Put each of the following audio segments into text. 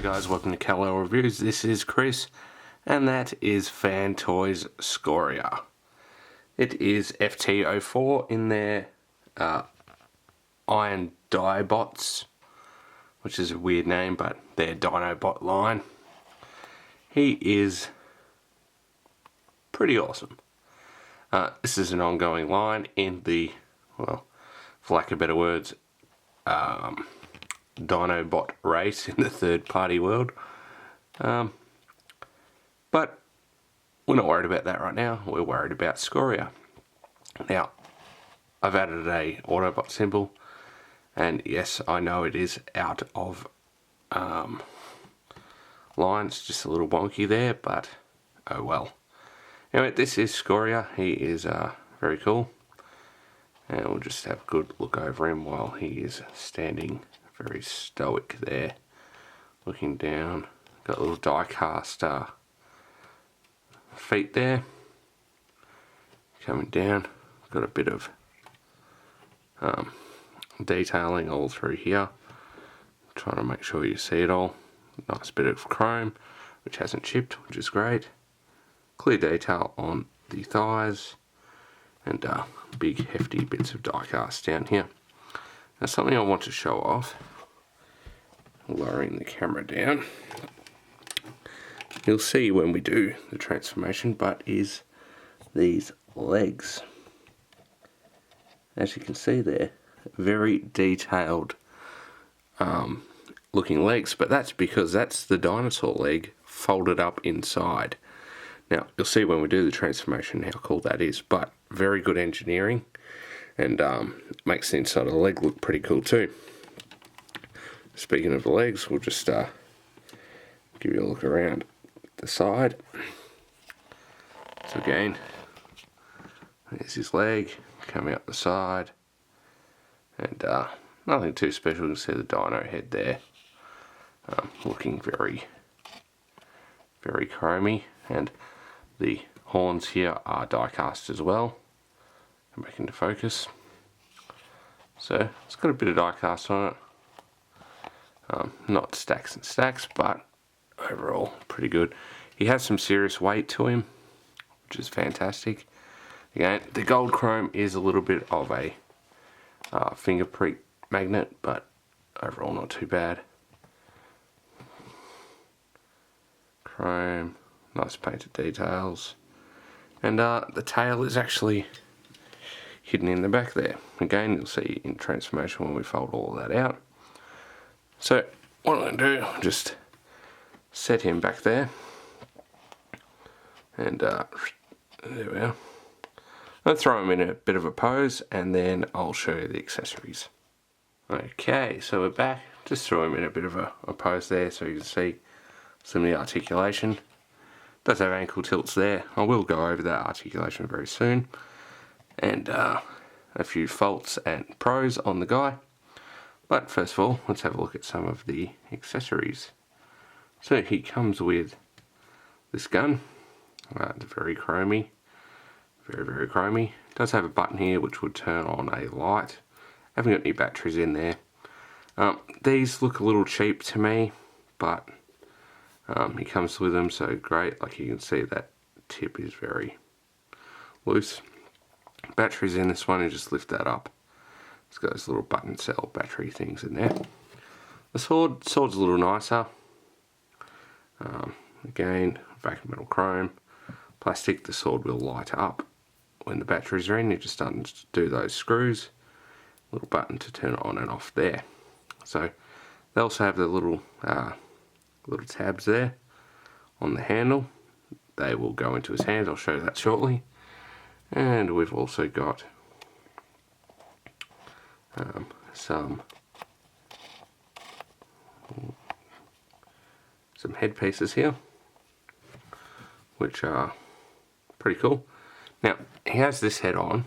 guys, welcome to Calo Reviews. This is Chris, and that is FansToys Scoria. It is FT-04 in their Iron Dibots, which is a weird name, but their Dinobot line. He is pretty awesome. This is an ongoing line in the, well, for lack of better words, Dinobot race in the third-party world. But we're not worried about that right now. We're worried about Scoria. Now, I've added a Autobot symbol, and yes, I know it is out of line. It's just a little wonky there, but oh well. Anyway, this is Scoria. He is very cool, and we'll just have a good look over him while he is standing very stoic there, looking down. Got a little die-cast feet there, coming down. Got a bit of detailing all through here. Trying to make sure you see it all. Nice bit of chrome, which hasn't chipped, which is great. Clear detail on the thighs, and big hefty bits of die-cast down here. Now, something I want to show off, lowering the camera down, you'll see when we do the transformation, but is these legs. As you can see there, very detailed looking legs, but that's because that's the dinosaur leg folded up inside. Now, you'll see when we do the transformation how cool that is, but very good engineering, and makes the inside of the leg look pretty cool too. Speaking of the legs, we'll just give you a look around the side. So again, there's his leg coming up the side, and nothing too special. You can see the dino head there, looking very, very chromy, and the horns here are die-cast as well. Come back into focus. So it's got a bit of die-cast on it. Not stacks and stacks, but overall pretty good. He has some serious weight to him, which is fantastic. Again, the gold chrome is a little bit of a fingerprint magnet, but overall not too bad. Chrome, nice painted details, and the tail is actually hidden in the back there. Again, you'll see in transformation when we fold all of that out. So what I'm going to do, just set him back there, and there we are. I'll throw him in a bit of a pose, and then I'll show you the accessories. Okay, so we're back. Just throw him in a bit of a pose there so you can see some of the articulation. Does have ankle tilts there. I will go over that articulation very soon, and a few faults and pros on the guy. But first of all, let's have a look at some of the accessories. So he comes with this gun. It's very chromy. Very, very chromy. It does have a button here which would turn on a light. Haven't got any batteries in there. These look a little cheap to me, but he comes with them, so great. Like you can see, that tip is very loose. Batteries in this one, and just lift that up. It's got those little button cell battery things in there. The sword's a little nicer. Again, vacuum metal chrome. Plastic, the sword will light up when the batteries are in. You just undo those screws. Little button to turn it on and off there. So they also have the little tabs there on the handle. They will go into his hand. I'll show you that shortly. And we've also got some headpieces here, which are pretty cool. Now, he has this head on,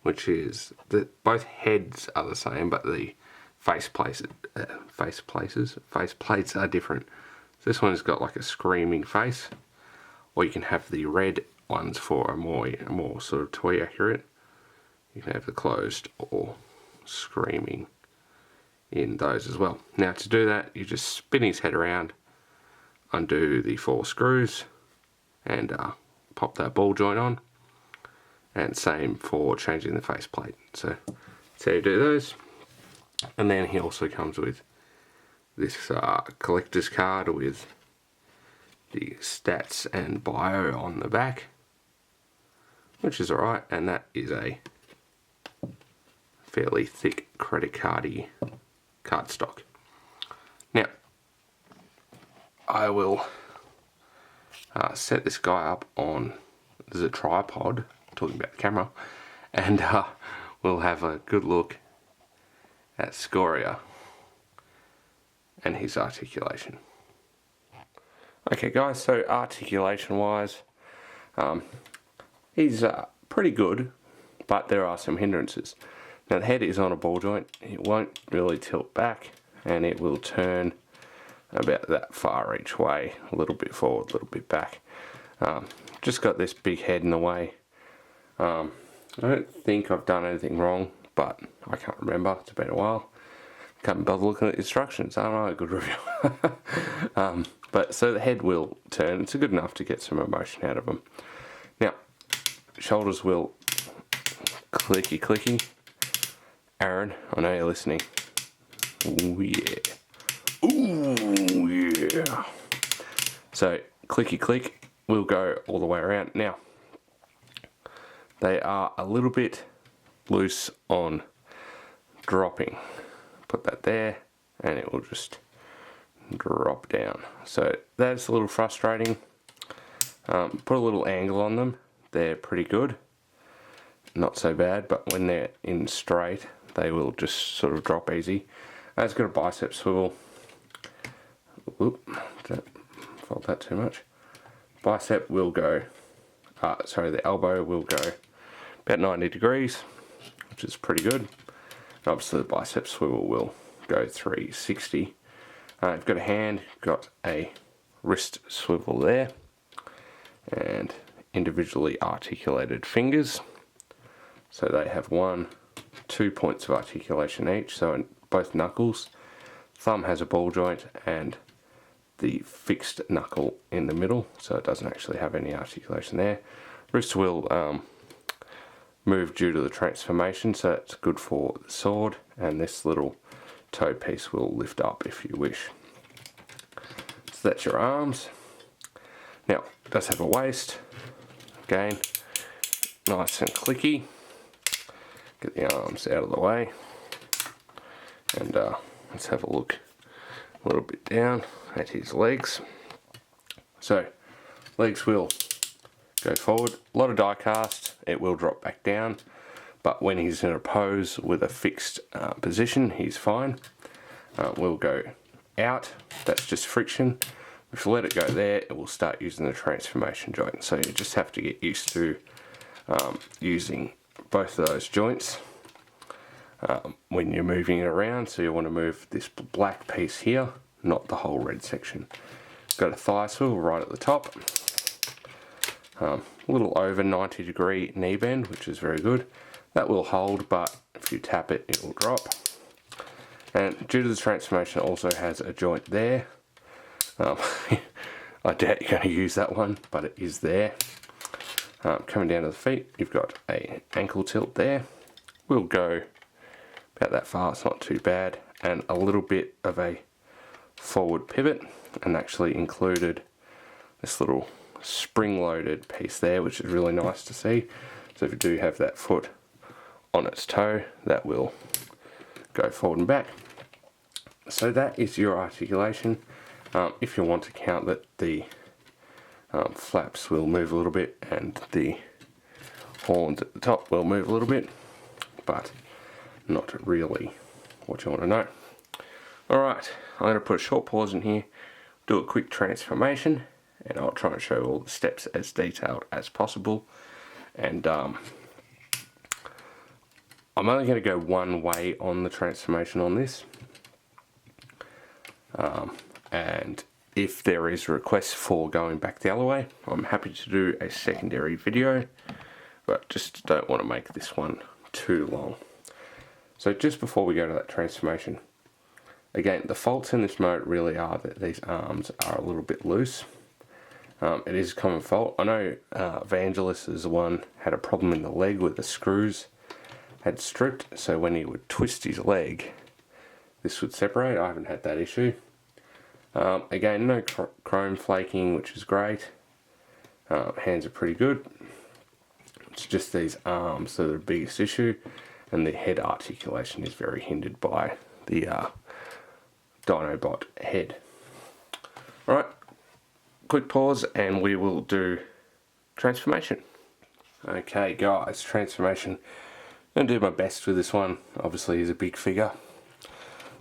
which is both heads are the same, but the face plates are different. So this one has got like a screaming face, or you can have the red ones for a more sort of toy accurate. You can have the closed or screaming in those as well. Now to do that, you just spin his head around, undo the 4 screws, and pop that ball joint on. And same for changing the faceplate. So that's how you do those. And then he also comes with this collector's card with the stats and bio on the back, which is alright, and that is a fairly thick credit cardy cardstock. Now, I will set this guy up on, there's a tripod, talking about the camera, and we'll have a good look at Scoria and his articulation. Okay guys, so articulation wise, he's pretty good, but there are some hindrances. Now the head is on a ball joint, it won't really tilt back, and it will turn about that far each way, a little bit forward, a little bit back. Just got this big head in the way. I don't think I've done anything wrong, but I can't remember, it's been a while. Can't bother looking at the instructions, I don't know, a good review. But so the head will turn, it's good enough to get some emotion out of them. Now, shoulders will clicky clicky. Aaron, I know you're listening. Ooh yeah. Ooh yeah. So clicky click will go all the way around. Now, they are a little bit loose on dropping. Put that there and it will just drop down. So that's a little frustrating. Put a little angle on them. They're pretty good. Not so bad, but when they're in straight, they will just sort of drop easy. It's got a bicep swivel. Oop, don't fold that too much. Bicep will go, the elbow will go about 90 degrees, which is pretty good. And obviously the bicep swivel will go 360. You've got a hand, got a wrist swivel there, and individually articulated fingers. So they have 2 points of articulation each, so in both knuckles. Thumb has a ball joint and the fixed knuckle in the middle, so it doesn't actually have any articulation there. Wrist will move due to the transformation, so it's good for the sword, and this little toe piece will lift up if you wish. So that's your arms. Now, it does have a waist. Again, nice and clicky. Get the arms out of the way. And let's have a look a little bit down at his legs. So, legs will go forward. A lot of die cast, it will drop back down. But when he's in a pose with a fixed position, he's fine. We'll go out, that's just friction. If you let it go there, it will start using the transformation joint. So you just have to get used to using both of those joints when you're moving it around. So you want to move this black piece here, not the whole red section. Got a thigh swivel right at the top. A little over 90 degree knee bend, which is very good. That will hold, but if you tap it, it will drop. And due to the transformation, it also has a joint there. I doubt you're going to use that one, but it is there. Coming down to the feet, you've got an ankle tilt there. We'll go about that far, it's not too bad. And a little bit of a forward pivot, and actually included this little spring-loaded piece there, which is really nice to see. So if you do have that foot on its toe, that will go forward and back. So that is your articulation. If you want to count that, the flaps will move a little bit and the horns at the top will move a little bit, but not really what you want to know. Alright, I'm going to put a short pause in here, do a quick transformation, and I'll try and show all the steps as detailed as possible. And I'm only going to go one way on the transformation on this. And if there is a request for going back the other way, I'm happy to do a secondary video, but just don't want to make this one too long. So just before we go to that transformation, Again, the faults in this mode really are that these arms are a little bit loose. It is a common fault. I know Vangelis is the one had a problem in the leg where the screws had stripped, so when he would twist his leg, this would separate. I haven't had that issue. Again, no chrome flaking, which is great. Hands are pretty good. It's just these arms that are the biggest issue, and the head articulation is very hindered by the Dinobot head. Alright, quick pause and we will do transformation. Okay guys, transformation. I'm going to do my best with this one. Obviously he's a big figure.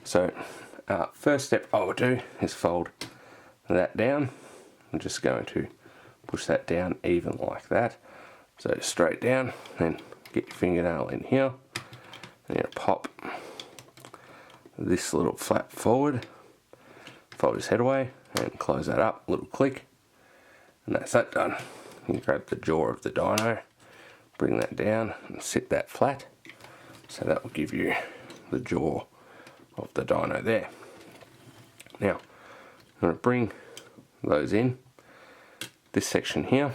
So first step I will do is fold that down. I'm just going to push that down even like that. So straight down, then get your fingernail in here. And you pop this little flap forward, fold his head away and close that up, little click, and that's that done. You grab the jaw of the dino, bring that down and sit that flat, so that will give you the jaw of the dino there. Now I'm going to bring those in. This section here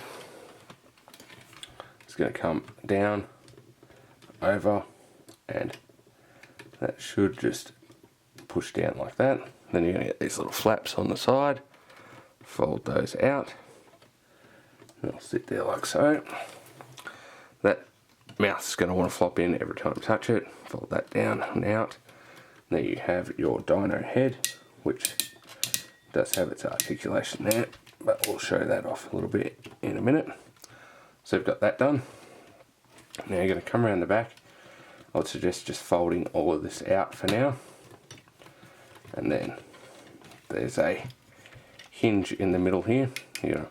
is going to come down, over, and that should just push down like that. Then you're going to get these little flaps on the side, fold those out, and they'll sit there like so. That mouth is going to want to flop in every time you touch it. Fold that down and out. Now you have your dino head, which does have its articulation there, but we'll show that off a little bit in a minute. So we've got that done. Now you're going to come around the back. I would suggest just folding all of this out for now. And then there's a hinge in the middle here. You're going to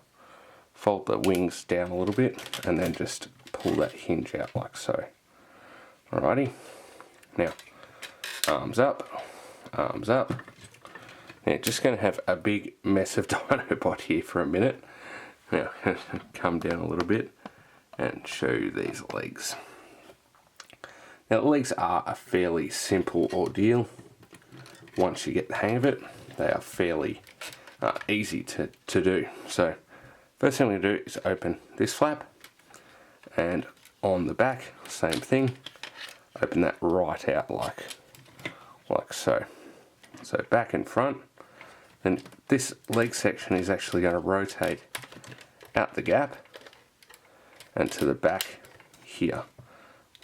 fold the wings down a little bit and then just pull that hinge out like so. Alrighty. Now, arms up, arms up. Now just going to have a big mess of Dinobot here for a minute. Now, come down a little bit and show you these legs. Now the legs are a fairly simple ordeal. Once you get the hang of it, they are fairly easy to do. So first thing we're going to do is open this flap, and on the back, same thing, open that right out like so. So back and front, and this leg section is actually going to rotate out the gap and to the back here.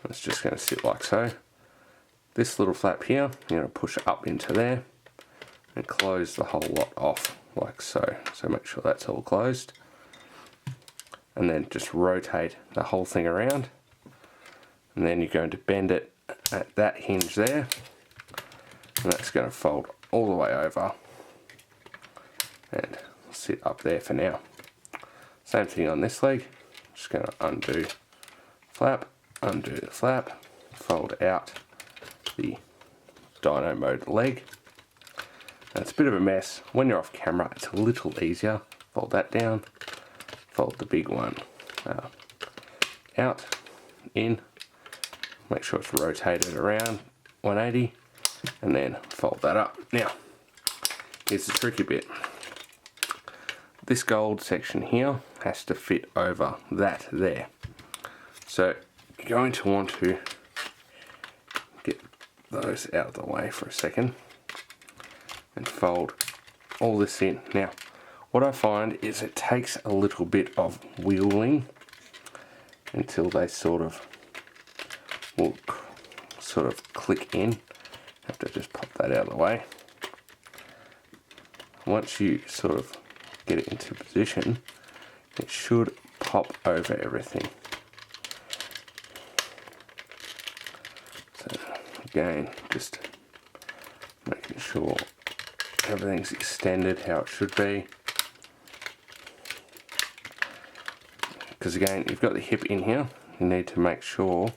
It's just going to sit like so. This little flap here, you're going to push up into there and close the whole lot off like so. So make sure that's all closed. And then just rotate the whole thing around. And then you're going to bend it at that hinge there. And that's going to fold all the way over and sit up there for now. Same thing on this leg. Just going to undo the flap, fold out the Dino mode leg. And it's a bit of a mess. When you're off camera, it's a little easier. Fold that down, fold the big one out, in, make sure it's rotated around 180, and then fold that up. Now, here's the tricky bit. This gold section here has to fit over that there. So you're going to want to get those out of the way for a second and fold all this in. Now, what I find is it takes a little bit of wheeling until they will sort of click in. Have to just pop that out of the way. Once you sort of get it into position, it should pop over everything. So again, just making sure everything's extended how it should be. Because again, you've got the hip in here, you need to make sure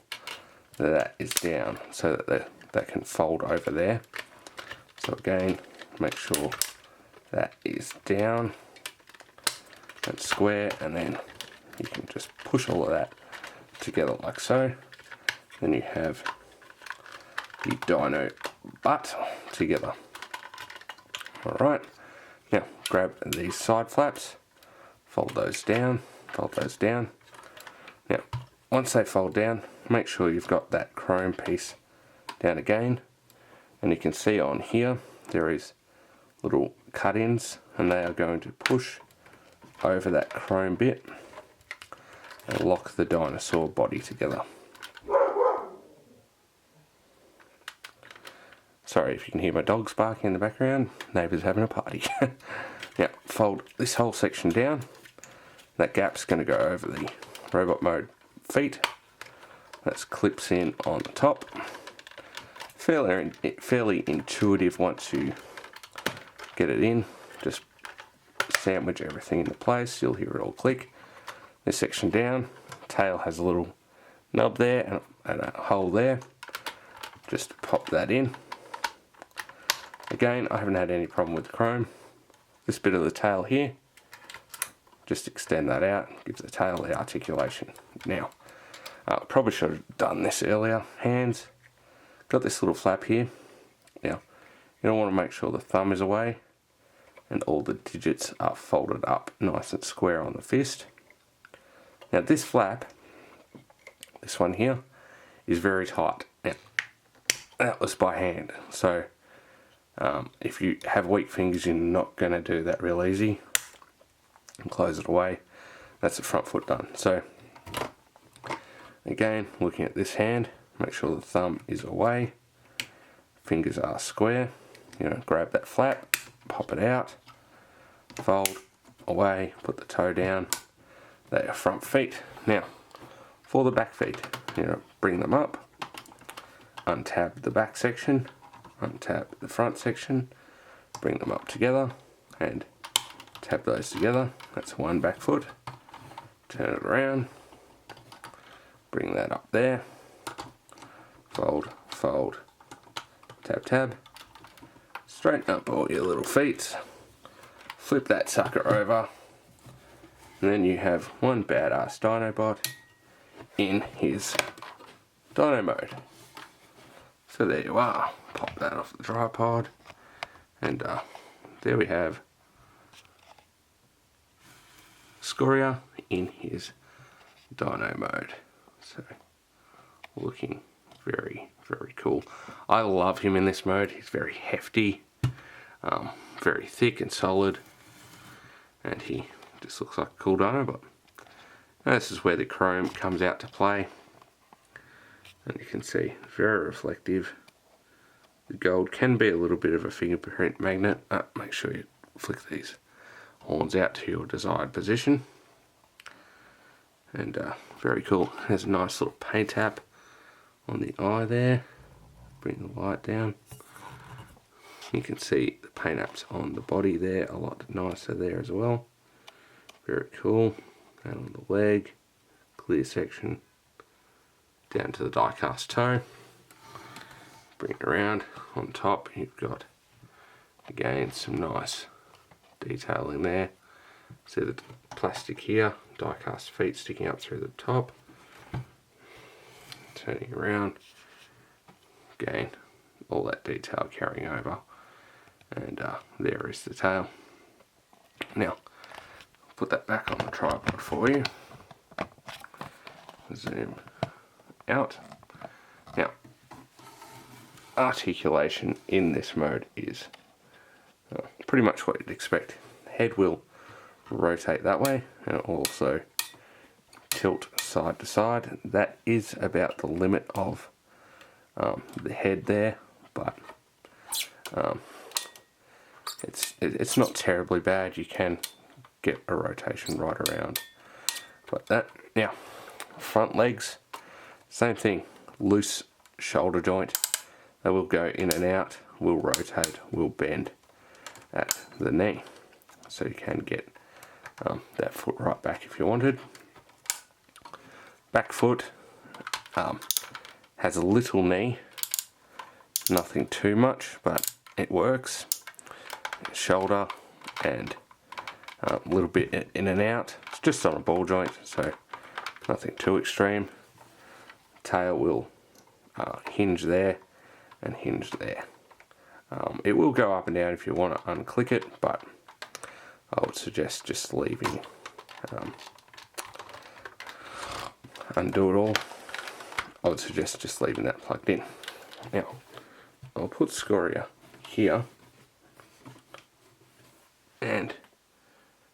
that that is down so that that can fold over there. So again, make sure that is down and square, and then you can just push all of that together like so. Then you have the dino butt together. Alright, now grab these side flaps, fold those down, Now, once they fold down, make sure you've got that chrome piece down again. And you can see on here, there is little cut-ins, and they are going to push over that chrome bit and lock the dinosaur body together. Sorry if you can hear my dogs barking in the background, neighbours having a party. Now, fold this whole section down. That gap's going to go over the robot mode feet. That clips in on the top. Fairly intuitive once you get it in. Just sandwich everything into place. You'll hear it all click. This section down. Tail has a little nub there and a hole there. Just pop that in. Again, I haven't had any problem with the chrome. This bit of the tail here, just extend that out, gives the tail the articulation. Now, probably should have done this earlier. Hands, got this little flap here. Now, you don't want to make sure the thumb is away and all the digits are folded up nice and square on the fist. Now this flap, this one here, is very tight. Now, that was by hand, so if you have weak fingers, you're not going to do that real easy. And close it away. That's the front foot done. So again, looking at this hand, make sure the thumb is away, fingers are square. Grab that flap, pop it out, fold away, put the toe down. They are front feet. Now, for the back feet, bring them up, untab the back section, untab the front section, bring them up together, and tab those together. That's one back foot. Turn it around, bring that up there, fold, fold, tab, tab. Straighten up all your little feet, flip that sucker over, and then you have one badass Dinobot in his Dino mode. So there you are. Pop that off the tripod, and there we have Scoria in his Dino mode. So looking very, very cool. I love him in this mode. He's very hefty, very thick and solid, and he just looks like a cool Dinobot. Now this is where the chrome comes out to play, and you can see very reflective. The gold can be a little bit of a fingerprint magnet. Make sure you flick these horns out to your desired position. And very cool. There's a nice little paint tap on the eye there. Bring the light down. You can see the paint apps on the body there, a lot nicer there as well. Very cool. And on the leg, clear section down to the die cast toe. Bring it around. On top you've got again some nice detail in there. See the plastic here, die cast feet sticking up through the top. Turning around, again all that detail carrying over, and there is the tail. Now I'll put that back on the tripod for you. Zoom out. Now articulation in this mode is pretty much what you'd expect. Head will rotate that way, and it will also tilt side to side. That is about the limit of the head there, but it's not terribly bad. You can get a rotation right around like that. Now front legs, same thing, loose shoulder joint. They will go in and out, will rotate, will bend at the knee. So you can get that foot right back if you wanted. Back foot has a little knee, nothing too much, but it works. Shoulder and a little bit in and out. It's just on a ball joint, so nothing too extreme. Tail will hinge there and hinge there. It will go up and down if you want to unclick it, but I would suggest just leaving, undo it all. I would suggest just leaving that plugged in. Now, I'll put Scoria here, and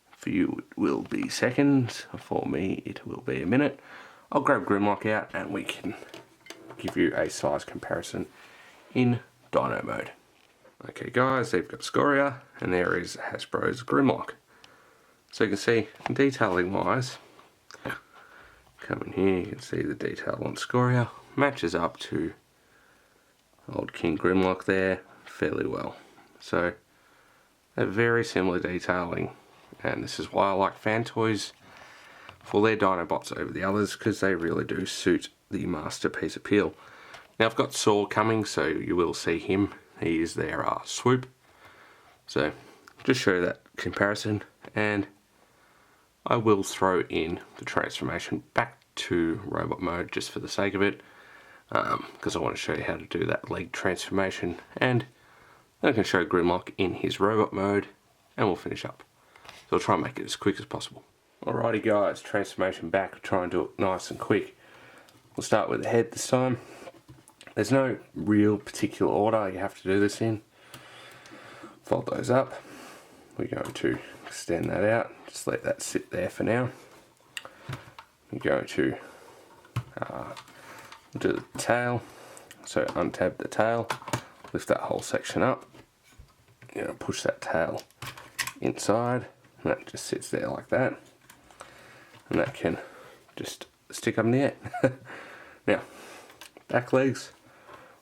for you it will be seconds, for me it will be a minute. I'll grab Grimlock out and we can give you a size comparison in dyno mode. Okay guys, they've got Scoria and there is Hasbro's Grimlock. So you can see, detailing wise, come in here, you can see the detail on Scoria matches up to old King Grimlock there fairly well. So they're very similar detailing, and this is why I like FansToys for their Dinobots over the others, because they really do suit the masterpiece appeal. Now I've got Saw coming, so you will see him. He is their swoop. So just show that comparison, and I will throw in the transformation back to robot mode just for the sake of it, because I want to show you how to do that leg transformation, and then I can show Grimlock in his robot mode and we'll finish up. So I'll try and make it as quick as possible. Alrighty guys, transformation back. I'll try and do it nice and quick. We'll start with the head this time. There's no real particular order you have to do this in. Fold those up. We're going to extend that out. Just let that sit there for now. We're going to do the tail. So untab the tail, lift that whole section up. You're going to push that tail inside, and that just sits there like that. And that can just stick up in the air. Now, back legs,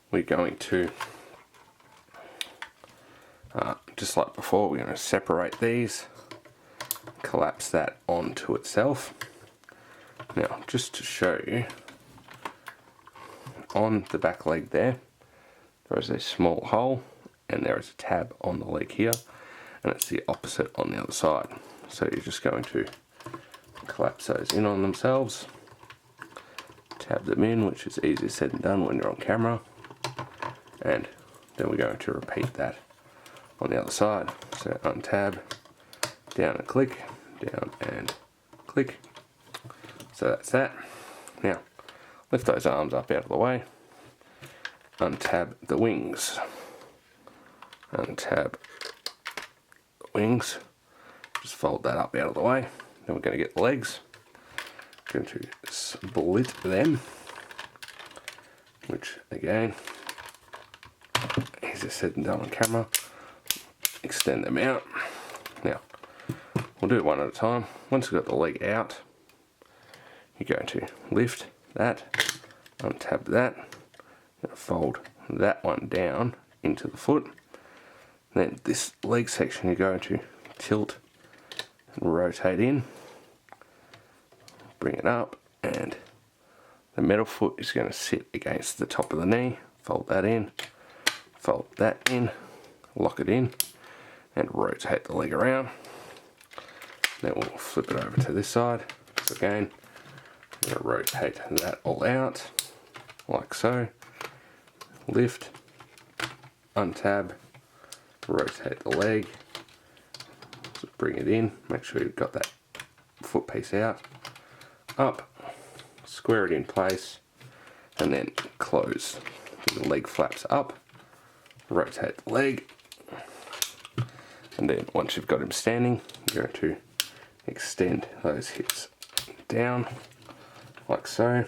we're going to, just like before, we're going to separate these, collapse that onto itself. Now, just to show you, on the back leg there is a small hole, and there is a tab on the leg here, and it's the opposite on the other side. So you're just going to collapse those in on themselves, tab them in, which is easier said than done when you're on camera, and then we're going to repeat that on the other side. So untab, down and click, down and click. So that's that. Now lift those arms up out of the way, untab the wings, untab the wings, just fold that up out of the way. Then we're going to get the legs, going to split them, which again, easier said than done on camera. Extend them out. Now, we'll do it one at a time. Once we've got the leg out, you're going to lift that, untab that, fold that one down into the foot. Then this leg section you're going to tilt and rotate in, bring it up, and the metal foot is going to sit against the top of the knee. Fold that in, lock it in, and rotate the leg around. Then we'll flip it over to this side. So again, I'm going to rotate that all out, like so. Lift, untab, rotate the leg, just bring it in, make sure you've got that foot piece out, up, square it in place, and then close. The leg flaps up, rotate the leg, and then once you've got him standing, you're going to extend those hips down, like so,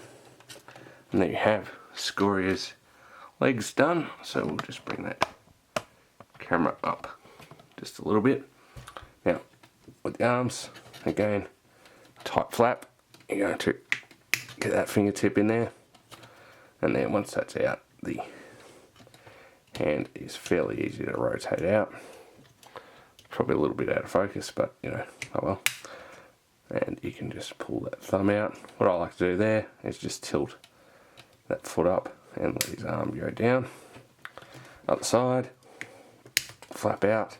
and there you have Scoria's legs done. So we'll just bring that camera up just a little bit. Now with the arms, again, tight flap, you're going to get that fingertip in there, and then once that's out, the hand is fairly easy to rotate out. Probably a little bit out of focus, but you know, oh well. And you can just pull that thumb out. What I like to do there is just tilt that foot up and let his arm go down. Other side, flap out.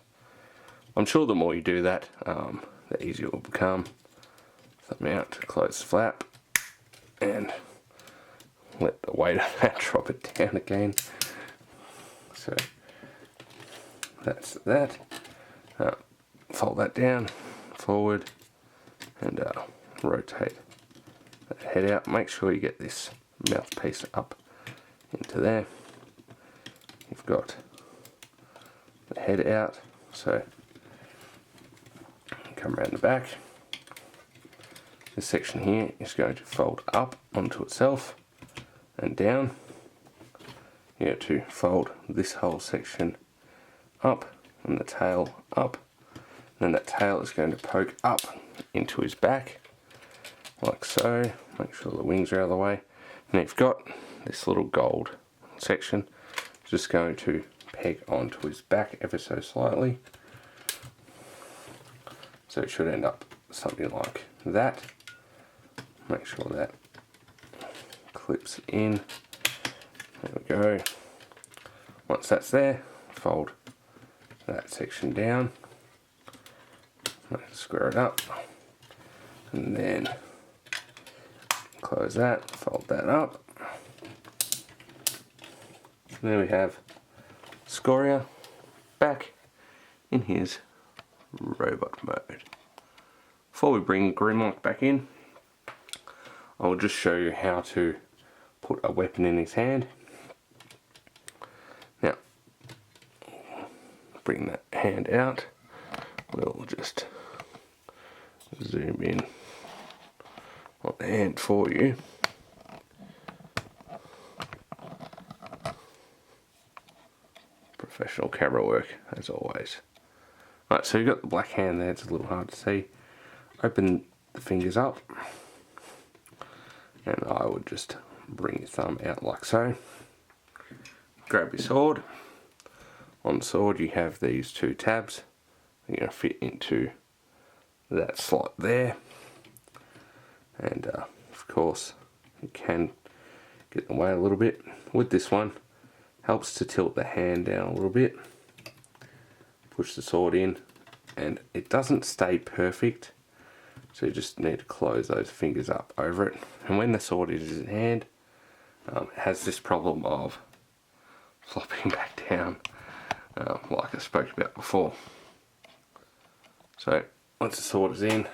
I'm sure the more you do that, the easier it will become. Thumb out to close the flap, and let the weight of that drop it down again. So that's that. Fold that down, forward, and rotate that head out. Make sure you get this mouthpiece up into there. You've got the head out, so come around the back. This section here is going to fold up onto itself and down. You have to fold this whole section up and the tail up. Then that tail is going to poke up into his back, like so. Make sure the wings are out of the way. And you've got this little gold section, just going to peg onto his back ever so slightly. So it should end up something like that. Make sure that clips in. There we go. Once that's there, fold that section down. Square it up. And then close that, fold that up. And there we have Scoria back in his robot mode. Before we bring Grimlock back in, I'll just show you how to put a weapon in his hand. Now, bring that hand out. We'll just zoom in on the hand for you. Professional camera work, as always. Right, so you've got the black hand there, it's a little hard to see. Open the fingers up, and I would just bring your thumb out like so. Grab your sword. On the sword you have these two tabs. They're going to fit into that slot there. And of course you can get away a little bit. With this one, helps to tilt the hand down a little bit. Push the sword in, and it doesn't stay perfect. So you just need to close those fingers up over it. And when the sword is in hand, it has this problem of flopping back down, like I spoke about before. So once the sword is in,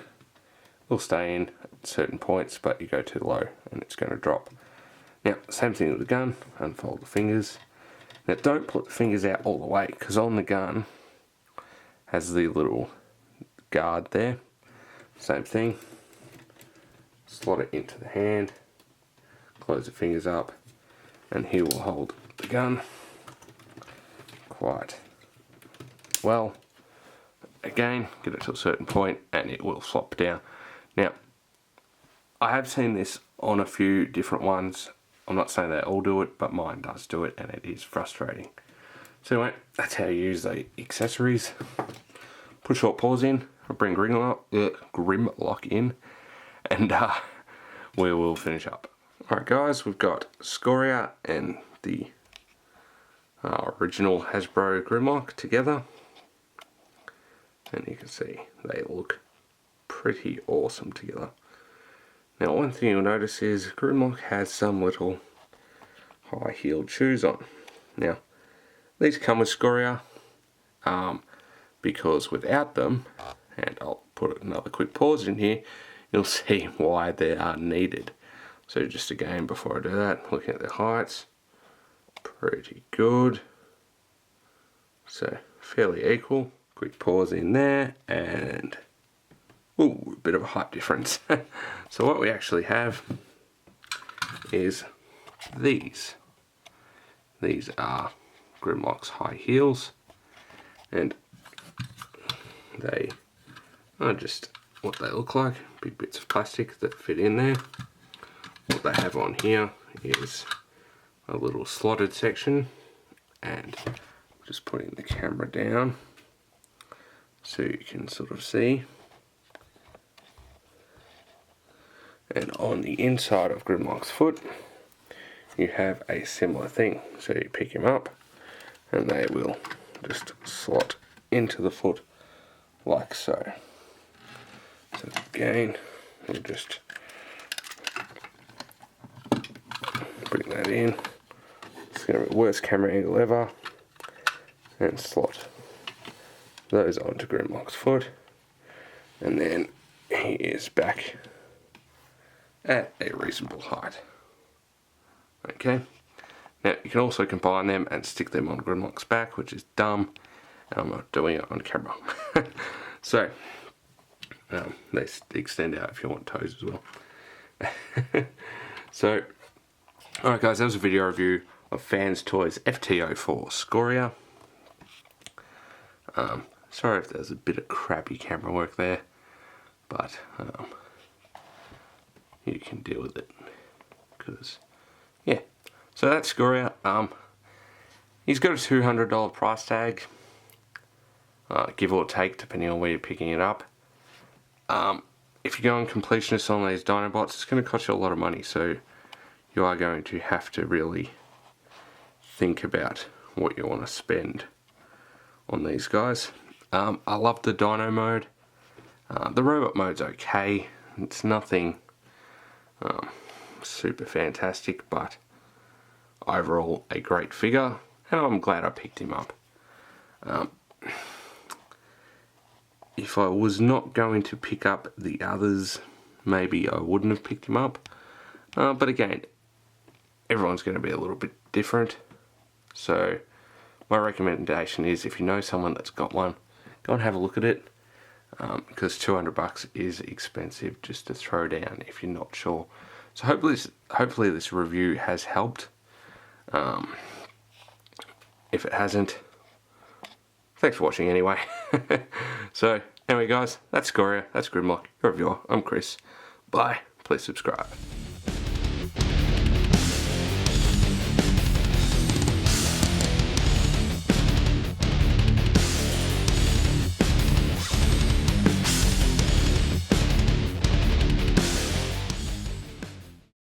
it'll stay in at certain points, but you go too low and it's going to drop. Now, same thing with the gun. Unfold the fingers. Now, don't put the fingers out all the way, because on the gun has the little guard there. Same thing. Slot it into the hand. Close the fingers up, and he will hold the gun quite well. Again, get it to a certain point and it will flop down. Now, I have seen this on a few different ones. I'm not saying they all do it, but mine does do it, and it is frustrating. So anyway, that's how you use the accessories. Put short pause in, bring Grimlock in, and we will finish up. Alright guys, we've got Scoria and the original Hasbro Grimlock together. And you can see they look pretty awesome together. Now, one thing you'll notice is Grimlock has some little high-heeled shoes on. Now, these come with Scoria, because without them, and I'll put another quick pause in here, you'll see why they are needed. So just again, before I do that, looking at their heights, pretty good. So fairly equal. Quick pause in there, and ooh, a bit of a height difference. So what we actually have is these. These are Grimlock's high heels, and they are just what they look like, big bits of plastic that fit in there. What they have on here is a little slotted section, and just putting the camera down so you can sort of see. And on the inside of Grimlock's foot, you have a similar thing. So you pick him up, and they will just slot into the foot like so. So again, we'll just bring that in. It's going to be the worst camera angle ever, and slot those onto Grimlock's foot, and then he is back at a reasonable height. Okay, now you can also combine them and stick them on Grimlock's back, which is dumb, and I'm not doing it on camera. So, they extend out if you want toes as well. So, alright guys, that was a video review of FansToys FT-04 Scoria. Sorry if there's a bit of crappy camera work there, but you can deal with it, because yeah. So that's Scoria. He's got a $200 price tag, give or take, depending on where you're picking it up. If you're going completionist on these Dinobots, it's going to cost you a lot of money, so you are going to have to really think about what you want to spend on these guys. I love the Dino mode. The robot mode's okay. It's nothing super fantastic, but overall a great figure, and I'm glad I picked him up. If I was not going to pick up the others, maybe I wouldn't have picked him up. But again, everyone's going to be a little bit different. So my recommendation is, if you know someone that's got one, go and have a look at it. Because $200 is expensive just to throw down if you're not sure. So hopefully this review has helped. If it hasn't, thanks for watching anyway. So anyway guys, that's Scoria, that's Grimlock, your reviewer. I'm Chris. Bye. Please subscribe.